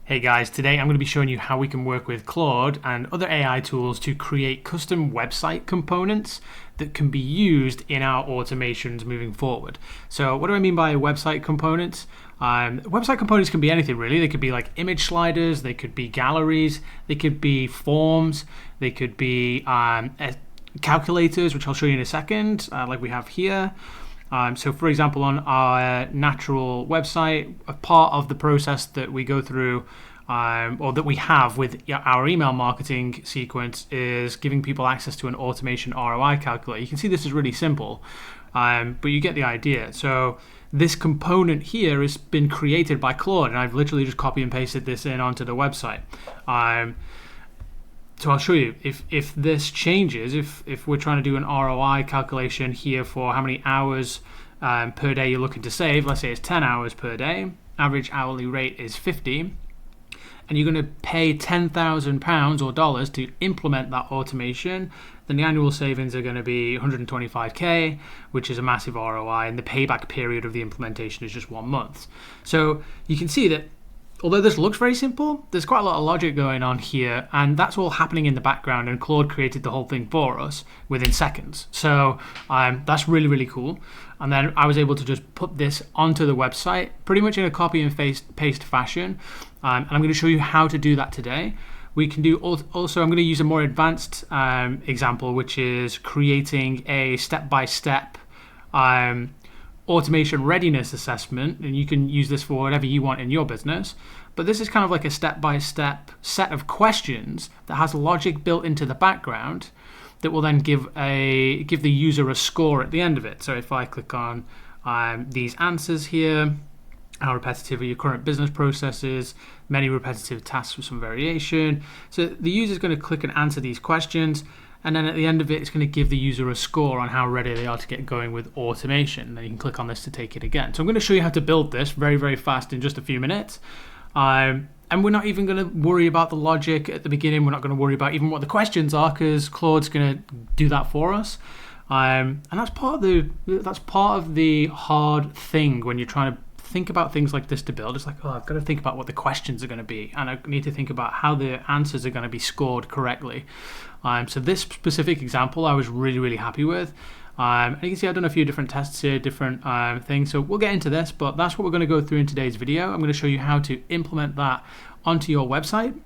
Hey guys, today I'm going to be showing you how we can work with Claude and other AI tools to create custom website components that can be used in our automations moving forward. So what do I mean by website components? Website components can be anything really. They could be like image sliders, they could be galleries, they could be forms, they could be calculators, which I'll show you in a second, like we have here. So for example, on our natural website, a part of the process that we go through or that we have with our email marketing sequence is giving people access to an automation ROI calculator. You can see this is really simple, but you get the idea. So this component here has been created by Claude, and I've literally just copy and pasted this in onto the website. So I'll show you if this changes, if we're trying to do an ROI calculation here for how many hours per day you're looking to save. Let's say it's 10 hours per day. Average hourly rate is 50. And you're going to pay £10,000 or dollars to implement that automation, then the annual savings are going to be 125k, which is a massive ROI, and the payback period of the implementation is just 1 month. So you can see that although this looks very simple, there's quite a lot of logic going on here, and that's all happening in the background, and Claude created the whole thing for us within seconds. So that's really, really cool. And then I was able to just put this onto the website pretty much in a copy and paste fashion. And I'm going to show you how to do that today. We can do also, I'm going to use a more advanced example, which is creating a step-by-step automation readiness assessment, and you can use this for whatever you want in your business. But this is kind of like a step-by-step set of questions that has logic built into the background that will then give the user a score at the end of it. So if I click on these answers here, how repetitive are your current business processes, many repetitive tasks with some variation. So the user is going to click and answer these questions, and then at the end of it, it's going to give the user a score on how ready they are to get going with automation. Then you can click on this to take it again. So I'm going to show you how to build this very, very fast in just a few minutes. And we're not even going to worry about the logic at the beginning. We're not going to worry about even what the questions are, because Claude's going to do that for us. And that's part of the hard thing when you're trying to think about things like this to build. It's like, oh, I've got to think about what the questions are going to be, and I need to think about how the answers are going to be scored correctly. So this specific example I was really, really happy with. And you can see I've done a few different tests here, different things. So we'll get into this, but that's what we're going to go through in today's video. I'm going to show you how to implement that onto your website.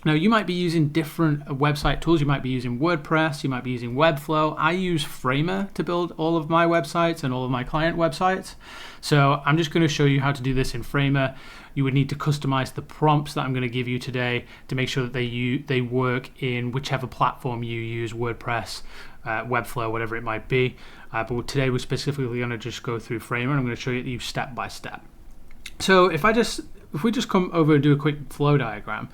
Now, you might be using different website tools. You might be using WordPress, you might be using Webflow. I use Framer to build all of my websites and all of my client websites. So I'm just going to show you how to do this in Framer. You would need to customize the prompts that I'm going to give you today to make sure that they work in whichever platform you use, WordPress, Webflow, whatever it might be. But today we're specifically going to just go through Framer, and I'm going to show you step by step. So if we just come over and do a quick flow diagram,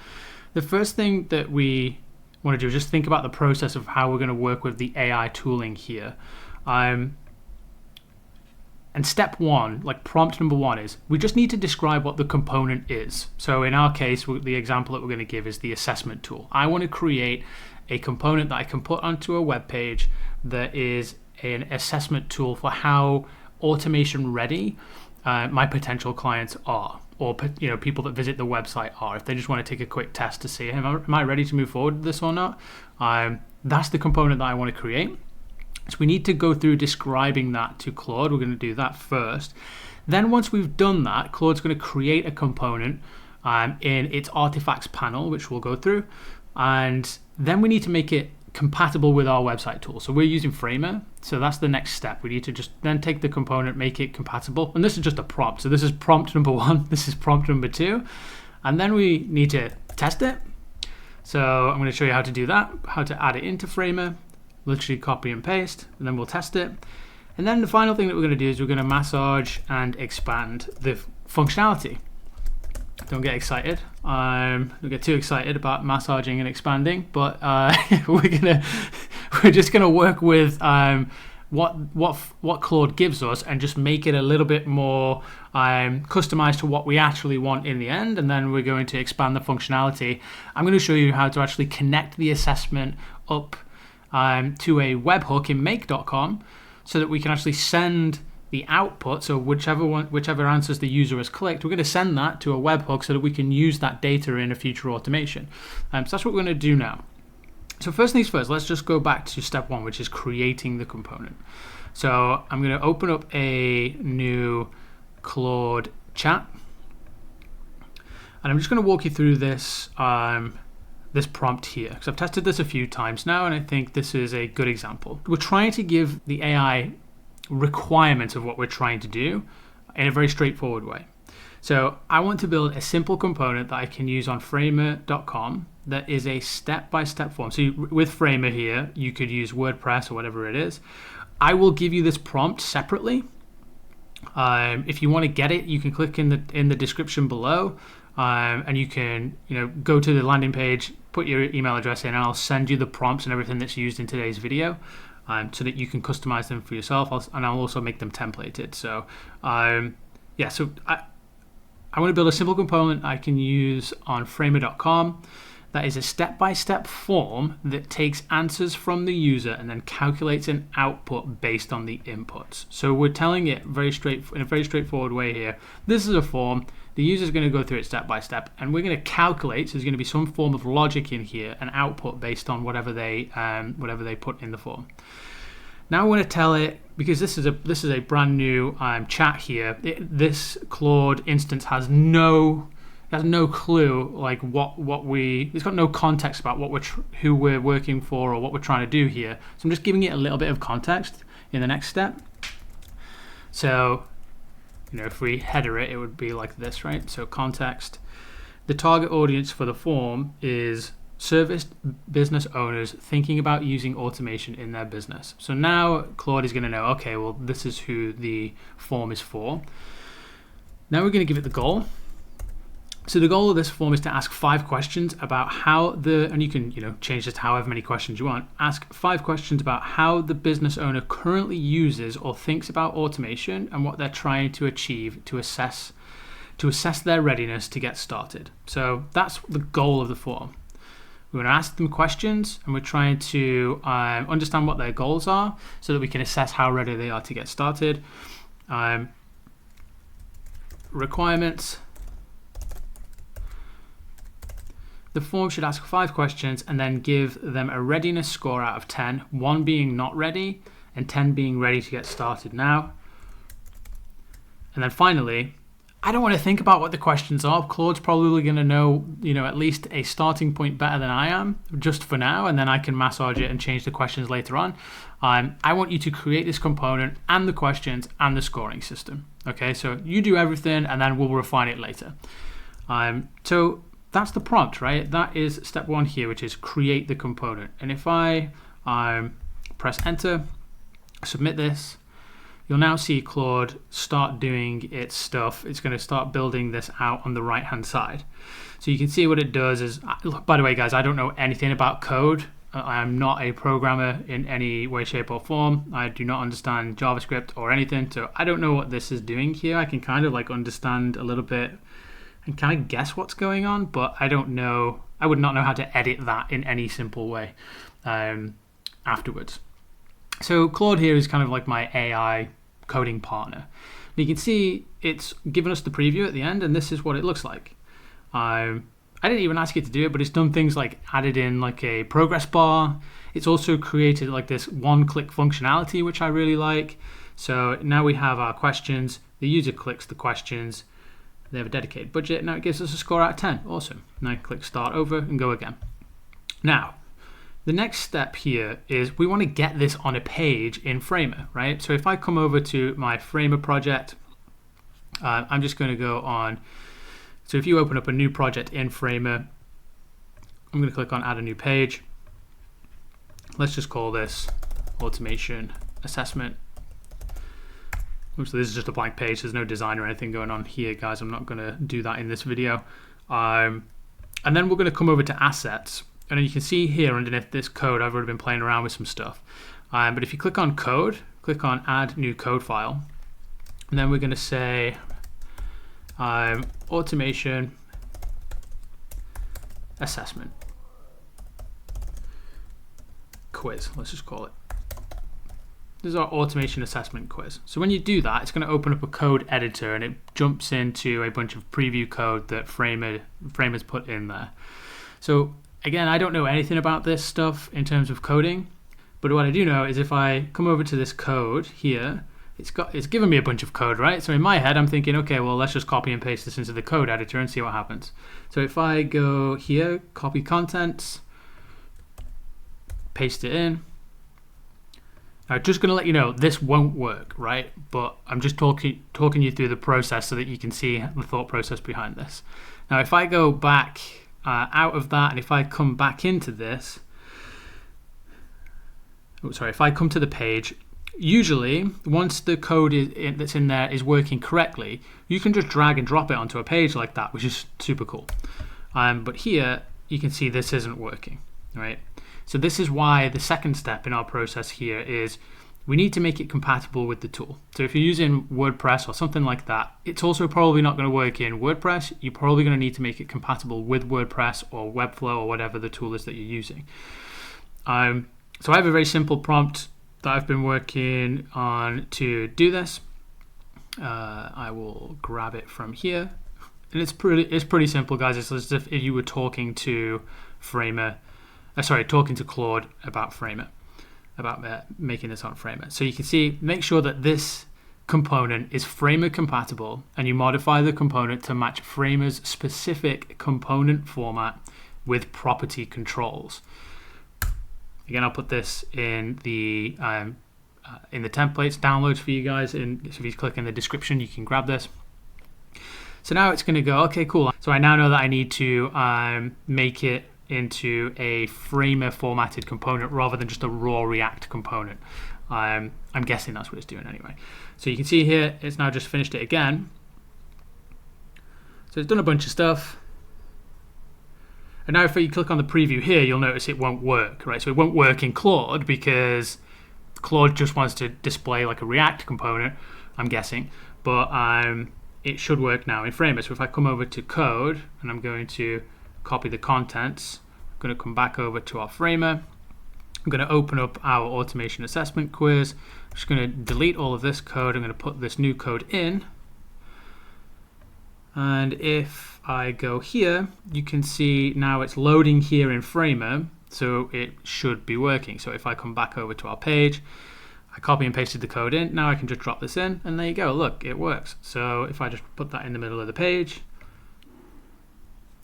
the first thing that we want to do is just think about the process of how we're going to work with the AI tooling here. And step one, like prompt number one, is we just need to describe what the component is. So in our case, the example that we're going to give is the assessment tool. I want to create a component that I can put onto a web page that is an assessment tool for how automation ready my potential clients are, or people that visit the website are. If they just want to take a quick test to see, am I ready to move forward with this or not? That's the component that I want to create. So we need to go through describing that to Claude. We're going to do that first. Then once we've done that, Claude's going to create a component in its artifacts panel, which we'll go through. And then we need to make it compatible with our website tool. So we're using Framer. So that's the next step. We need to just then take the component, make it compatible. And this is just a prompt. So this is prompt number one. This is prompt number two. And then we need to test it. So I'm going to show you how to do that, how to add it into Framer. Literally copy and paste, and then we'll test it. And then the final thing that we're going to do is we're going to massage and expand the functionality. Don't get excited. Don't get too excited about massaging and expanding, but we're just gonna work with what Claude gives us and just make it a little bit more customized to what we actually want in the end. And then we're going to expand the functionality. I'm going to show you how to actually connect the assessment up to a webhook in make.com so that we can actually send the output, so whichever answers the user has clicked, we're going to send that to a webhook so that we can use that data in a future automation. So that's what we're going to do now. So first things first, let's just go back to step one, which is creating the component. So I'm going to open up a new Claude chat, and I'm just going to walk you through this this prompt here, because I've tested this a few times now, and I think this is a good example. We're trying to give the AI requirements of what we're trying to do in a very straightforward way. So I want to build a simple component that I can use on framer.com that is a step-by-step form. So with Framer here, you could use WordPress or whatever it is. I will give you this prompt separately. If you want to get it, you can click in the description below, and you can go to the landing page, put your email address in, and I'll send you the prompts and everything that's used in today's video. So that you can customize them for yourself, and I'll also make them templated. So so I want to build a simple component I can use on framer.com that is a step-by-step form that takes answers from the user and then calculates an output based on the inputs. So we're telling it in a very straightforward way here. This is a form. The user is going to go through it step by step, and we're going to calculate. So there's going to be some form of logic in here, an output based on whatever they put in the form. Now I want to tell it, because this is a brand new chat here. This Claude instance has no clue like it's got no context about who we're working for or what we're trying to do here. So I'm just giving it a little bit of context in the next step. So if we header it, it would be like this, right? So context. The target audience for the form is service business owners thinking about using automation in their business. So now Claude is going to know, okay, well, this is who the form is for. Now we're going to give it the goal. So the goal of this form is to ask 5 questions about how and you can change this to however many questions you want. Ask 5 questions about how the business owner currently uses or thinks about automation and what they're trying to achieve to assess their readiness to get started. So that's the goal of the form. We're going to ask them questions, and we're trying to understand what their goals are so that we can assess how ready they are to get started. Requirements. The form should ask 5 questions and then give them a readiness score out of 10, 1 being not ready and 10 being ready to get started now. And then finally, I don't want to think about what the questions are. Claude's probably going to know, at least a starting point better than I am, just for now, and then I can massage it and change the questions later on. I want you to create this component and the questions and the scoring system. Okay, so you do everything, and then we'll refine it later. So that's the prompt, right? That is step 1 here, which is create the component. And if I press enter, submit this, you'll now see Claude start doing its stuff. It's going to start building this out on the right hand side. So you can see what it does is, by the way guys, I don't know anything about code. I'm not a programmer in any way, shape or form. I do not understand JavaScript or anything, so I don't know what this is doing here. I can kind of understand a little bit and kind of guess what's going on, but I don't know. I would not know how to edit that in any simple way afterwards. So Claude here is kind of like my AI coding partner. And you can see it's given us the preview at the end, and this is what it looks like. I didn't even ask it to do it, but it's done things like added in like a progress bar. It's also created like this one-click functionality, which I really like. So now we have our questions. The user clicks the questions. They have a dedicated budget. Now it gives us a score out of 10. Awesome. Now I click start over and go again. Now, the next step here is we want to get this on a page in Framer, right? So if I come over to my Framer project, I'm just going to go on. So if you open up a new project in Framer, I'm going to click on add a new page. Let's just call this automation assessment. So this is just a blank page. There's no design or anything going on here, guys. I'm not going to do that in this video. And then we're going to come over to assets. And you can see here underneath this code, I've already been playing around with some stuff. But if you click on code, click on add new code file. And then we're going to say automation assessment quiz. Let's just call it. This is our automation assessment quiz. So when you do that, it's going to open up a code editor and it jumps into a bunch of preview code that Framer's put in there. So again, I don't know anything about this stuff in terms of coding, but what I do know is if I come over to this code here, it's given me a bunch of code, right? So in my head, I'm thinking, okay, well, let's just copy and paste this into the code editor and see what happens. So if I go here, copy contents, paste it in. Now, just going to let you know, this won't work, right? But I'm just talking you through the process so that you can see the thought process behind this. Now, if I go back out of that, and if I come back into this, if I come to the page, usually once the code that's in there is working correctly, you can just drag and drop it onto a page like that, which is super cool. But here, you can see this isn't working, right? So this is why the second step in our process here is we need to make it compatible with the tool. So if you're using WordPress or something like that, it's also probably not going to work in WordPress. You're probably going to need to make it compatible with WordPress or Webflow or whatever the tool is that you're using. So I have a very simple prompt that I've been working on to do this. I will grab it from here. And it's pretty simple, guys. It's as if you were talking to talking to Claude about Framer, about making this on Framer. So you can see, make sure that this component is Framer compatible, and you modify the component to match Framer's specific component format with property controls. Again, I'll put this in the templates downloads for you guys. So if you click in the description, you can grab this. So now it's going to go, okay, cool. So I now know that I need to make it into a Framer formatted component rather than just a raw React component. I'm guessing that's what it's doing anyway. So you can see here, it's now just finished it again. So it's done a bunch of stuff. And now if you click on the preview here, you'll notice it won't work, right? So it won't work in Claude because Claude just wants to display like a React component, I'm guessing. But it should work now in Framer. So if I come over to code and I'm going to copy the contents, I'm going to come back over to our Framer. I'm going to open up our automation assessment quiz. I'm just going to delete all of this code. I'm going to put this new code in. And if I go here, you can see now it's loading here in Framer, so it should be working. So if I come back over to our page, I copy and pasted the code in. Now I can just drop this in, and there you go. Look, it works. So if I just put that in the middle of the page,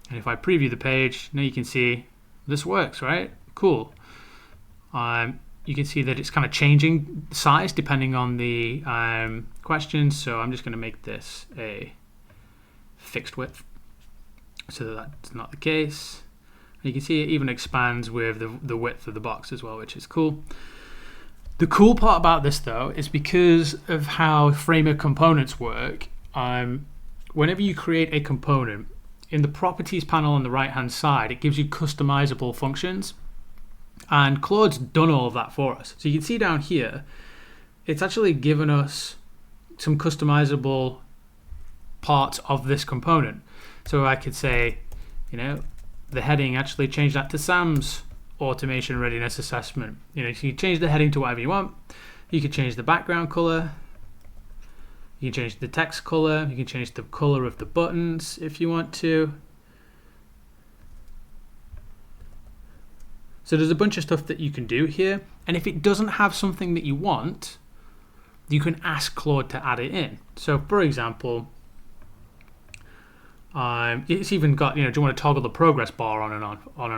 and if I preview the page, now you can see this works, right? Cool. You can see that it's kind of changing size depending on the questions. So I'm just going to make this a fixed width so that that's not the case. And you can see it even expands with the width of the box as well, which is cool. The cool part about this though is because of how Framer components work, whenever you create a component, in the properties panel on the right hand side, it gives you customizable functions, and Claude's done all of that for us. So you can see down here, it's actually given us some customizable parts of this component. So I could say, the heading, actually change that to Sam's automation readiness assessment. So you can change the heading to whatever you want. You could change the background color. You can change the text color. You can change the color of the buttons if you want to. So there's a bunch of stuff that you can do here. And if it doesn't have something that you want, you can ask Claude to add it in. So for example, it's even got, do you want to toggle the progress bar on and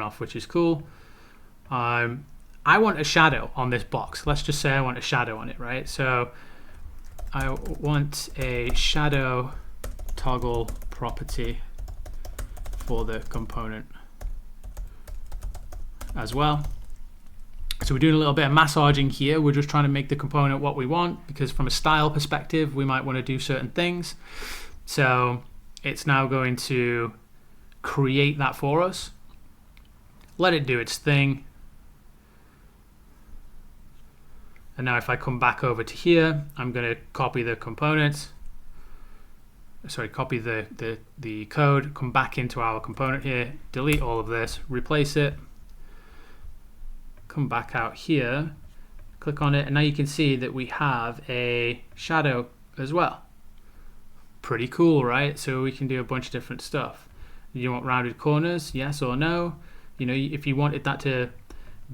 off, which is cool. I want a shadow on this box. Let's just say I want a shadow on it, right? So I want a shadow toggle property for the component as well. So we're doing a little bit of massaging here. We're just trying to make the component what we want, because from a style perspective, we might want to do certain things. So it's now going to create that for us. Let it do its thing. And now if I come back over to here, I'm going to copy the components. Copy the code, come back into our component here, delete all of this, replace it, come back out here, Click on it, and now you can see that we have a shadow as well. Pretty cool, right? So we can do a bunch of different stuff. You want rounded corners, yes or no? You know, if you wanted that to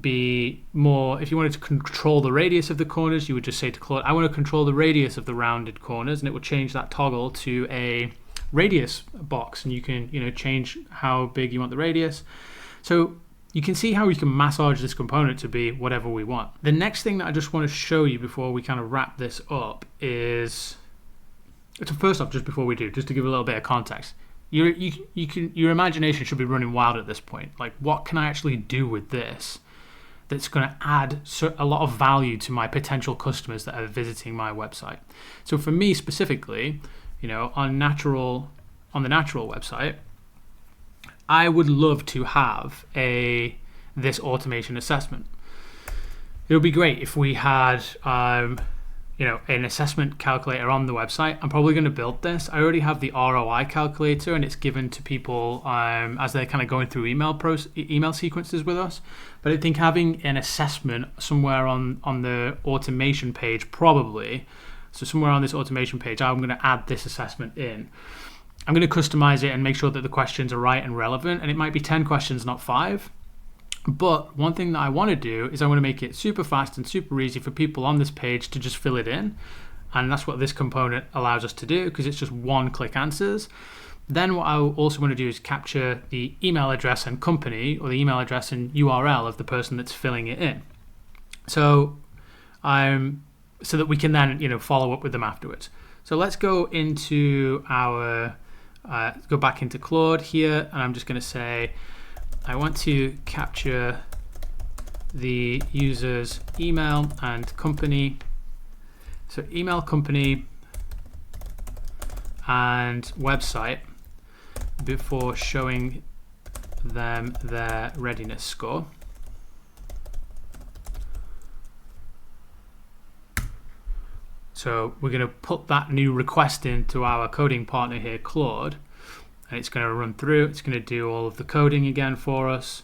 be more, if you wanted to control the radius of the corners, you would just say to Claude, I want to control the radius of the rounded corners, and it would change that toggle to a radius box, and you can, you know, change how big you want the radius. So you can see how we can massage this component to be whatever we want. The next thing that I just want to show you before we kind of wrap this up is, so first off, just before we do, just to give a little bit of context, your imagination should be running wild at this point. Like, what can I actually do with this that's going to add a lot of value to my potential customers that are visiting my website? So for me specifically, you know, on the Natural website, I would love to have this automation assessment. It would be great if we had you know, an assessment calculator on the website. I'm probably going to build this. I already have the ROI calculator, and it's given to people as they're kind of going through email sequences with us. But I think having an assessment somewhere on the automation page, probably, so somewhere on this automation page, I'm going to add this assessment in. I'm going to customize it and make sure that the questions are right and relevant, and it might be 10 questions, not 5. But one thing that I want to do is I want to make it super fast and super easy for people on this page to just fill it in. And that's what this component allows us to do, because it's just one-click answers. Then what I also want to do is capture the email address and company, or the email address and URL of the person that's filling it in. So so that we can then, you know, follow up with them afterwards. So let's go into our go back into Claude here, and I'm just going to say I want to capture the user's email and company. So email, company, and website before showing them their readiness score. So we're going to put that new request into our coding partner here, Claude, and it's going to run through. It's going to do all of the coding again for us.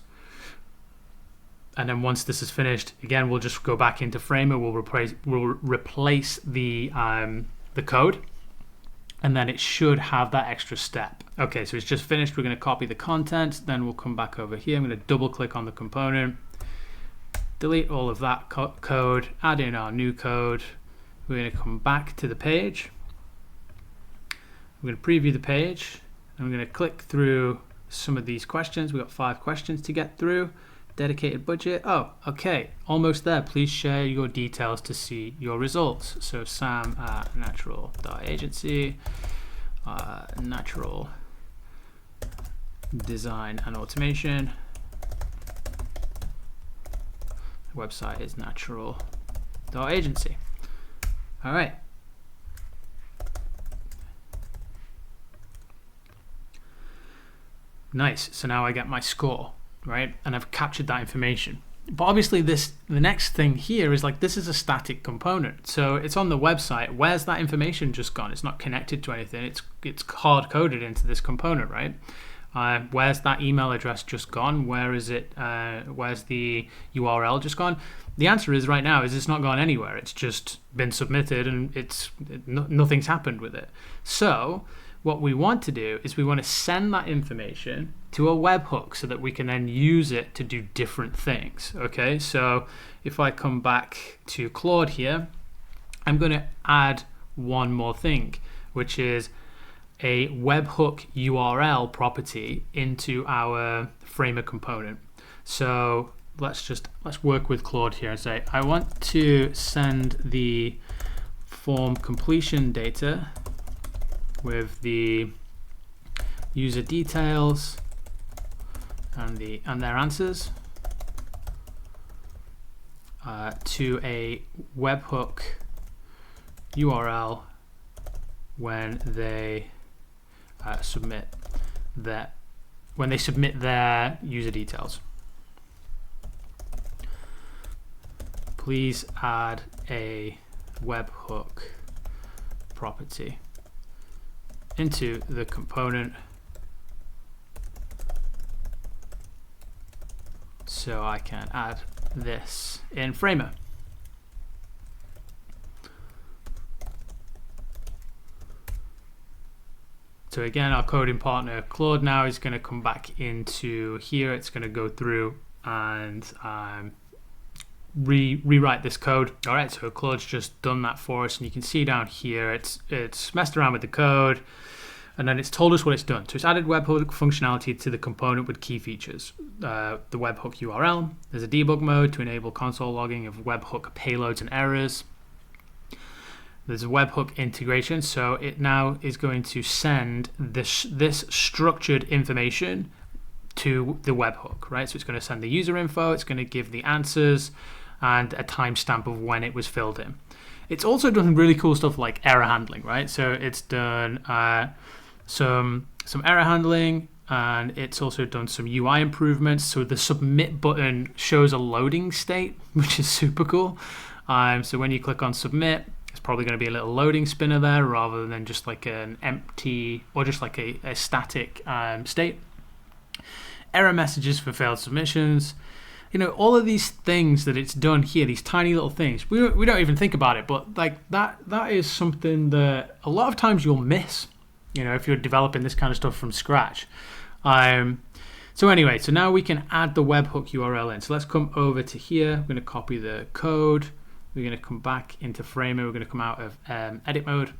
And then once this is finished, again, we'll just go back into Framer. We'll replace the code, and then it should have that extra step. Okay, so it's just finished. We're going to copy the content. Then we'll come back over here. I'm going to double click on the component, delete all of that code, add in our new code. We're going to come back to the page. We're going to preview the page. And we're going to click through some of these questions. We've got 5 questions to get through. Dedicated budget. Oh, okay. Almost there. Please share your details to see your results. So Sam at natural.agency, natural design and automation. The website is natural.agency. All right. Nice. So now I get my score, right? And I've captured that information. But obviously the next thing here is like, this is a static component. So it's on the website. Where's that information just gone? It's not connected to anything. It's hard coded into this component, right? Where's that email address just gone? Where is it? Where's the URL just gone? The answer is right now is it's not gone anywhere. It's just been submitted, and nothing's happened with it. So what we want to do is we want to send that information to a webhook so that we can then use it to do different things. Okay, so if I come back to Claude here, I'm going to add one more thing, which is a webhook URL property into our Framer component. So let's work with Claude here and say I want to send the form completion data with the user details and their answers to a webhook URL when they submit their user details. Please add a webhook property into the component so I can add this in Framer. So again, our coding partner Claude now is going to come back into here. It's going to go through and rewrite this code. All right, so Claude's just done that for us, and you can see down here it's messed around with the code, and then it's told us what it's done. So it's added webhook functionality to the component with key features. The webhook URL. There's a debug mode to enable console logging of webhook payloads and errors. There's a webhook integration, so it now is going to send this structured information to the webhook, right? So it's going to send the user info, it's going to give the answers, and a timestamp of when it was filled in. It's also done really cool stuff like error handling, right? So it's done some error handling, and it's also done some UI improvements. So the submit button shows a loading state, which is super cool. So when you click on submit, it's probably going to be a little loading spinner there rather than just like an empty or just like a static state. Error messages for failed submissions. You know, all of these things that it's done here, these tiny little things, we don't even think about it, but like that is something that a lot of times you'll miss, you know, if you're developing this kind of stuff from scratch. So anyway, so now we can add the webhook URL in. So let's come over to here. We're going to copy the code. We're going to come back into Framer. We're going to come out of edit mode.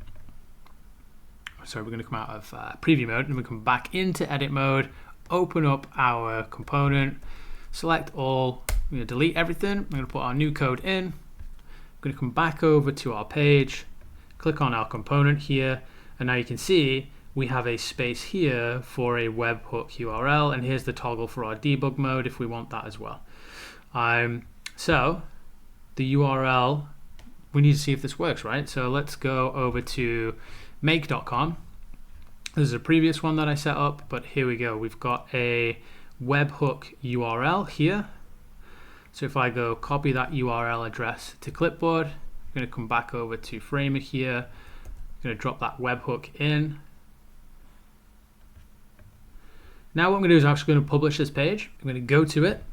Sorry, we're going to come out of preview mode, and we come back into edit mode, open up our component, select all. We're going to delete everything. We're going to put our new code in. We're going to come back over to our page, click on our component here, and now you can see we have a space here for a webhook URL, and here's the toggle for our debug mode if we want that as well. So the URL, we need to see if this works, right? So let's go over to make.com. This is a previous one that I set up, but here we go. We've got a webhook URL here. So if I go copy that URL address to clipboard, I'm going to come back over to Framer here. I'm going to drop that webhook in. Now what I'm going to do is I'm actually going to publish this page. I'm going to go to it.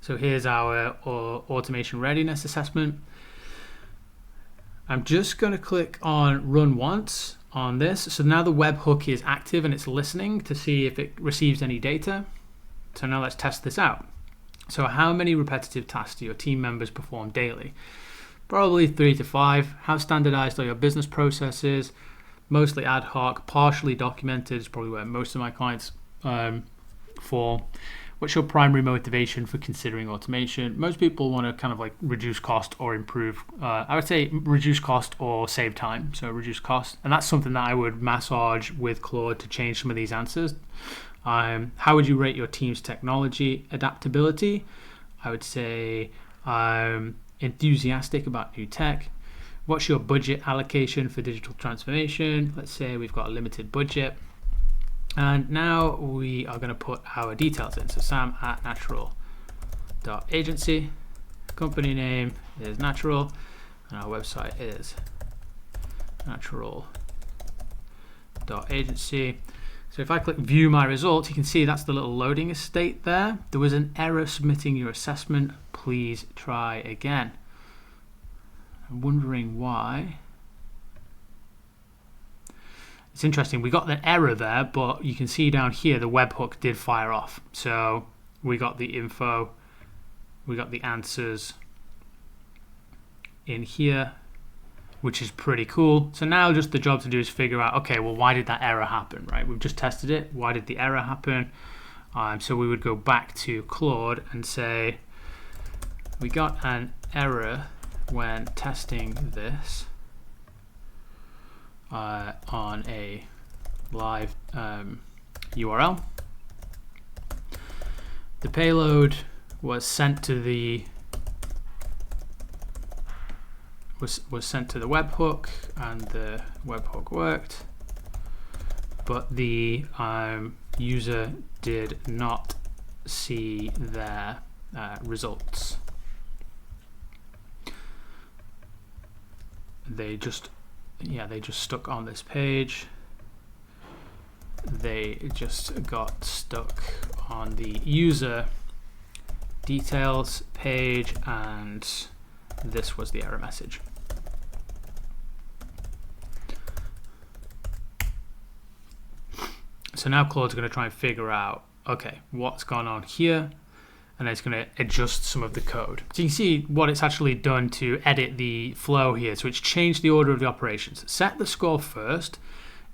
So here's our automation readiness assessment. I'm just going to click on run once on this. So now the webhook is active and it's listening to see if it receives any data. So now let's test this out. So how many repetitive tasks do your team members perform daily? Probably 3 to 5. How standardized are your business processes? Mostly ad hoc, partially documented is probably where most of my clients fall. What's your primary motivation for considering automation? Most people want to kind of like reduce cost or improve. I would say reduce cost or save time. So reduce cost. And that's something that I would massage with Claude to change some of these answers. How would you rate your team's technology adaptability? I would say enthusiastic about new tech. What's your budget allocation for digital transformation? Let's say we've got a limited budget. And now we are going to put our details in. So Sam at natural.agency. Company name is Natural. And our website is natural.agency. So if I click view my results, you can see that's the little loading state there. There was an error submitting your assessment. Please try again. I'm wondering why. It's interesting, we got the error there, but you can see down here the webhook did fire off. So we got the info, we got the answers in here, which is pretty cool. So now just the job to do is figure out, okay, well, why did that error happen, right? We've just tested it. Why did the error happen? So we would go back to Claude and say, we got an error when testing this on a live URL. The payload was sent to the sent to the webhook, and the webhook worked, but the user did not see their results. They just stuck on this page. They just got stuck on the user details page, and this was the error message. So now Claude's going to try and figure out, okay, what's gone on here, and it's going to adjust some of the code. So you can see what it's actually done to edit the flow here. So it's changed the order of the operations. Set the score first,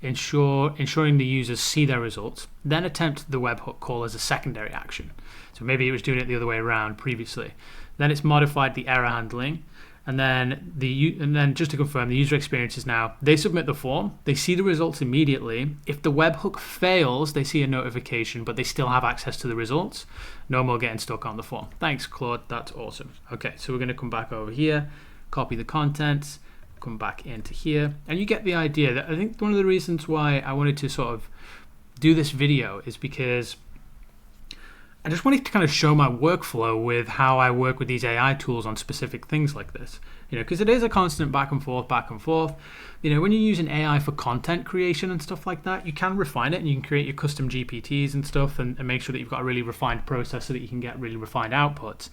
ensuring the users see their results, then attempt the webhook call as a secondary action. So maybe it was doing it the other way around previously. Then it's modified the error handling, and then just to confirm, the user experience is now they submit the form, they see the results immediately. If the webhook fails, they see a notification, but they still have access to the results. No more getting stuck on the form. Thanks, Claude. That's awesome. Okay, so we're going to come back over here, copy the contents, come back into here, and you get the idea. That I think one of the reasons why I wanted to sort of do this video is because I just wanted to kind of show my workflow with how I work with these AI tools on specific things like this. Because it is a constant back and forth. When you're using AI for content creation and stuff like that, you can refine it and you can create your custom GPTs and stuff and make sure that you've got a really refined process so that you can get really refined outputs.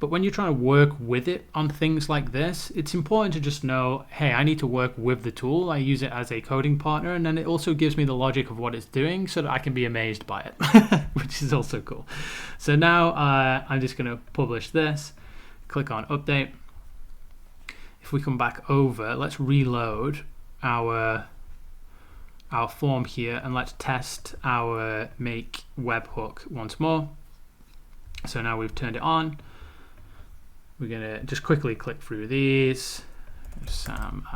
But when you're trying to work with it on things like this, it's important to just know, hey, I need to work with the tool. I use it as a coding partner, and then it also gives me the logic of what it's doing so that I can be amazed by it, which is also cool. So now I'm just going to publish this, click on update. If we come back over, let's reload our form here, and let's test our make webhook once more. So now we've turned it on. We're going to just quickly click through these. Sam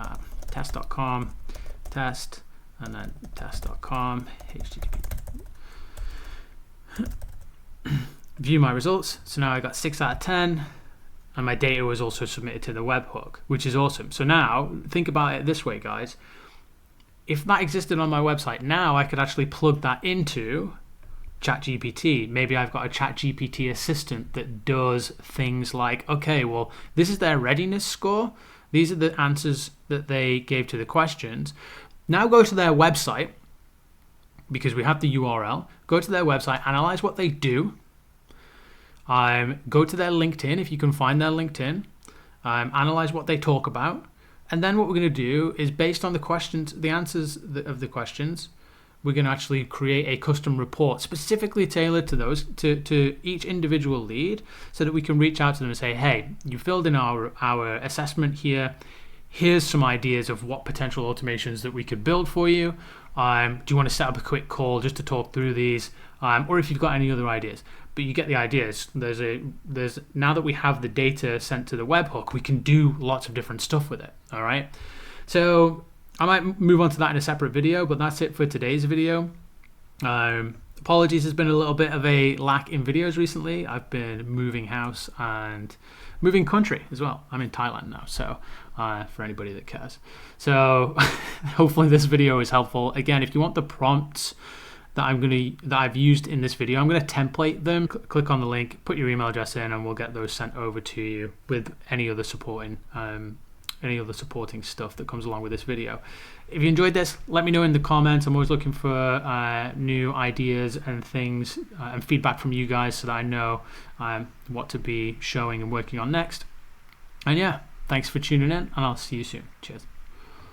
test.com, test, and then test.com, HTTP. View my results. So now I got 6 out of 10. And my data was also submitted to the webhook, which is awesome. So now, think about it this way, guys. If that existed on my website, now I could actually plug that into ChatGPT. Maybe I've got a ChatGPT assistant that does things like, okay, well, this is their readiness score. These are the answers that they gave to the questions. Now go to their website, because we have the URL. Go to their website, analyze what they do. Go to their LinkedIn if you can find their LinkedIn, analyze what they talk about, and then what we're going to do is, based on the questions, the answers of the questions, we're going to actually create a custom report specifically tailored to those, to each individual lead, so that we can reach out to them and say, hey, you filled in our assessment here. Here's some ideas of what potential automations that we could build for you. Do you want to set up a quick call just to talk through these, or if you've got any other ideas? But you get the ideas. There's now that we have the data sent to the webhook, we can do lots of different stuff with it. All right. So I might move on to that in a separate video, but that's it for today's video. Apologies, there's been a little bit of a lack in videos recently. I've been moving house and moving country as well. I'm in Thailand now, so for anybody that cares. So hopefully this video is helpful. Again, if you want the prompts that I've used in this video, I'm gonna template them. Click on the link, put your email address in, and we'll get those sent over to you with any other supporting stuff that comes along with this video. If you enjoyed this, let me know in the comments. I'm always looking for new ideas and things and feedback from you guys, so that I know what to be showing and working on next. And yeah, thanks for tuning in, and I'll see you soon. Cheers.